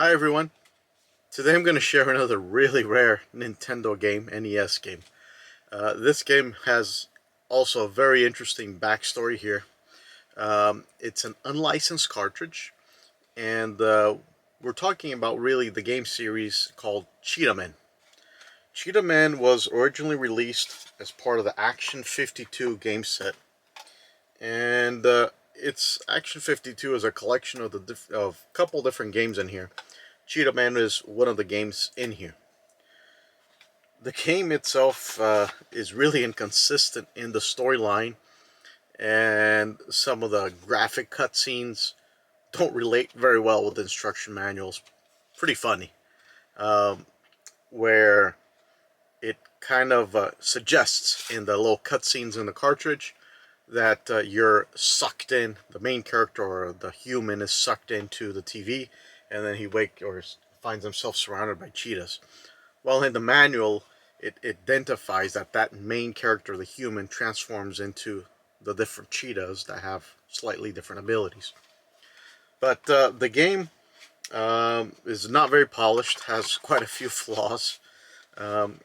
Hi everyone. Today I'm going to share another really rare Nintendo game, NES game. This game has also a very interesting backstory here. It's an unlicensed cartridge, and we're talking about really the game series called Cheetah Man. Cheetah Man was originally released as part of the Action 52 game set, and it's Action 52 is a collection of a couple different games in here. Cheetah Man is one of the games in here. The game itself is really inconsistent in the storyline, and some of the graphic cutscenes don't relate very well with the instruction manuals. Pretty funny, where it kind of suggests in the little cutscenes in the cartridge that you're sucked in, the main character or the human is sucked into the TV, and then he finds himself surrounded by cheetahs. Well, in the manual, it identifies that main character, the human, transforms into the different cheetahs that have slightly different abilities. But the game is not very polished, has quite a few flaws, and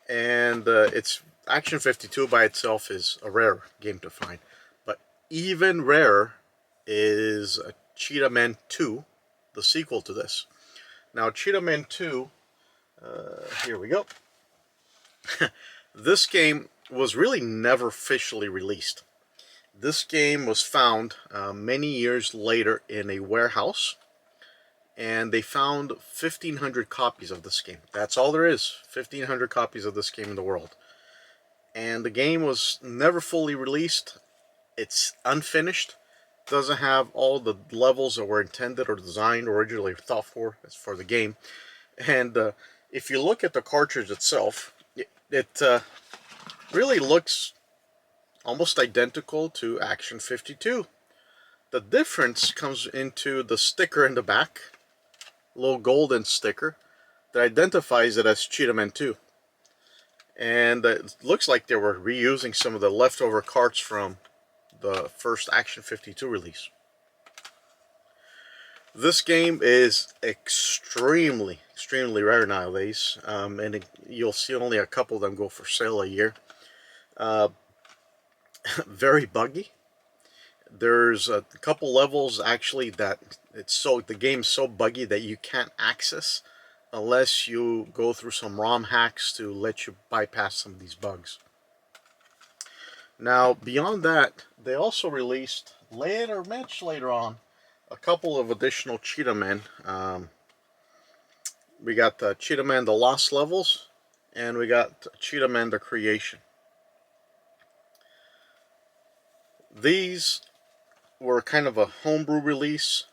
it's Action 52 by itself is a rare game to find. But even rarer is Cheetah Man 2, the sequel to this. Now, Cheetah Man 2, here we go. This game was really never officially released. This game was found many years later in a warehouse, and they found 1,500 copies of this game. That's all there is, 1,500 copies of this game in the world. And the game was never fully released. It's unfinished. Doesn't have all the levels that were intended or designed or originally thought for as for the game. And if you look at the cartridge itself, it really looks almost identical to Action 52. The difference comes into the sticker in the back, little golden sticker that identifies it as Cheetah Man 2. And it looks like they were reusing some of the leftover carts from the first Action 52 release. This game is extremely rare nowadays, and you'll see only a couple of them go for sale a year. Very buggy. There's a couple levels actually that the game's so buggy that you can't access unless you go through some ROM hacks to let you bypass some of these bugs. Now, beyond that, they also released much later on, a couple of additional Cheetah Men. We got Cheetah Man The Lost Levels, and we got Cheetah Man The Creation. These were kind of a homebrew release.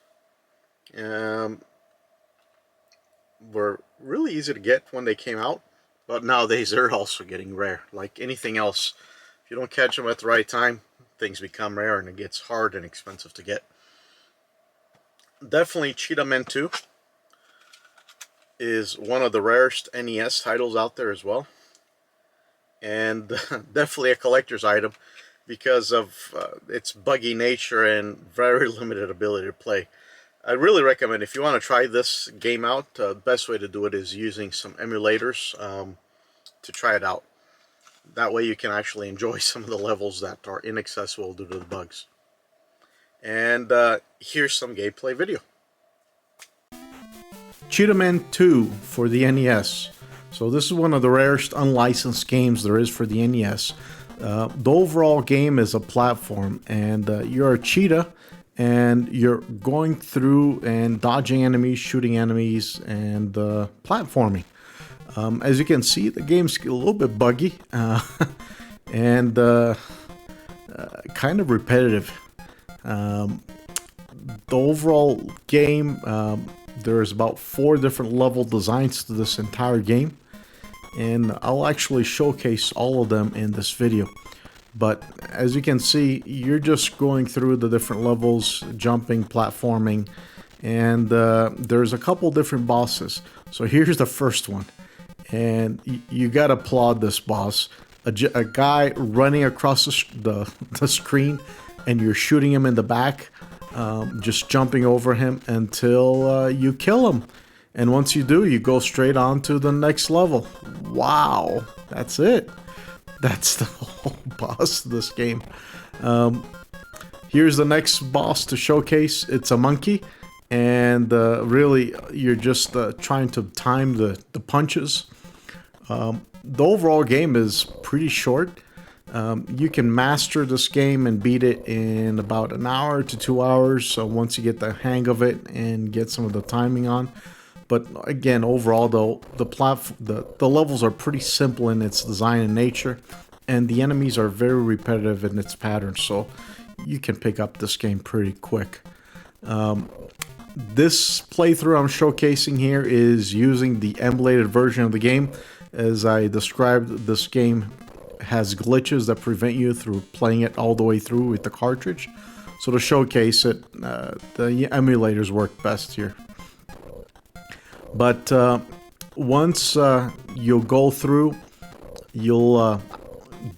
Were really easy to get when they came out, but nowadays they're also getting rare. Like anything else, if you don't catch them at the right time, things become rare and it gets hard and expensive to get. Definitely Cheetah Man 2 is one of the rarest NES titles out there as well, and definitely a collector's item because of its buggy nature and very limited ability to play. I really recommend, if you want to try this game out, the best way to do it is using some emulators to try it out. That way you can actually enjoy some of the levels that are inaccessible due to the bugs. And here's some gameplay video. Cheetah Man 2 for the NES. So this is one of the rarest unlicensed games there is for the NES. The overall game is a platform, and you're a cheetah, and you're going through and dodging enemies, shooting enemies, and platforming. As you can see, the game's a little bit buggy and kind of repetitive. The overall game, there's about 4 different level designs to this entire game, and I'll actually showcase all of them in this video. But as you can see, you're just going through the different levels, jumping, platforming, and there's a couple different bosses. So here's the first one, and you gotta applaud this boss. A guy running across the screen, and you're shooting him in the back. just jumping over him until you kill him. And once you do, you go straight on to the next level. Wow, that's it. That's the whole boss of this game. Here's the next boss to showcase. It's a monkey, and really, you're just trying to time the punches. The overall game is pretty short. You can master this game and beat it in about an hour to 2 hours. So once you get the hang of it and get some of the timing on. But again, overall, the levels are pretty simple in its design and nature, and the enemies are very repetitive in its patterns. So you can pick up this game pretty quick. This playthrough I'm showcasing here is using the emulated version of the game. As I described, this game has glitches that prevent you through playing it all the way through with the cartridge. So to showcase it, the emulators work best here. But once you'll go through, you'll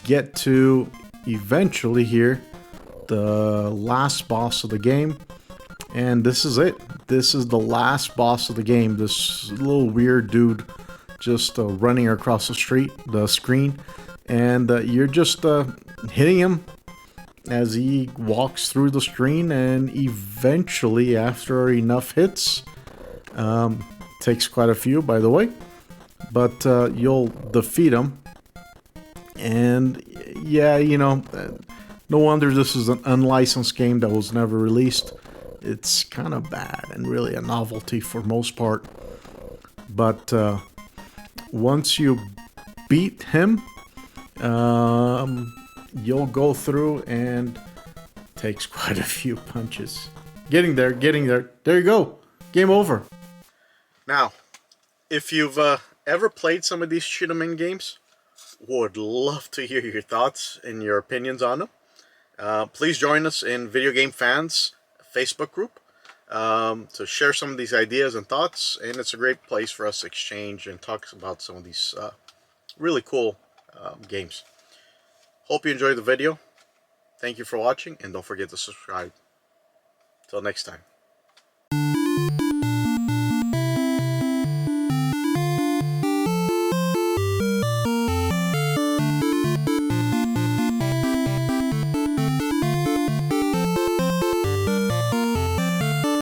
get to eventually here the last boss of the game. And this is it. This is the last boss of the game. This little weird dude just running across the screen. And you're just hitting him as he walks through the screen. And eventually, after enough hits, takes quite a few, by the way, but you'll defeat him. And yeah, you know, no wonder this is an unlicensed game that was never released. It's kind of bad and really a novelty for most part. But once you beat him, you'll go through and takes quite a few punches. Getting there. There you go. Game over. Now, if you've ever played some of these Cheetah Man games, would love to hear your thoughts and your opinions on them. Please join us in Video Game Fans Facebook group to share some of these ideas and thoughts, and it's a great place for us to exchange and talk about some of these really cool games. Hope you enjoyed the video. Thank you for watching, and don't forget to subscribe. Till next time.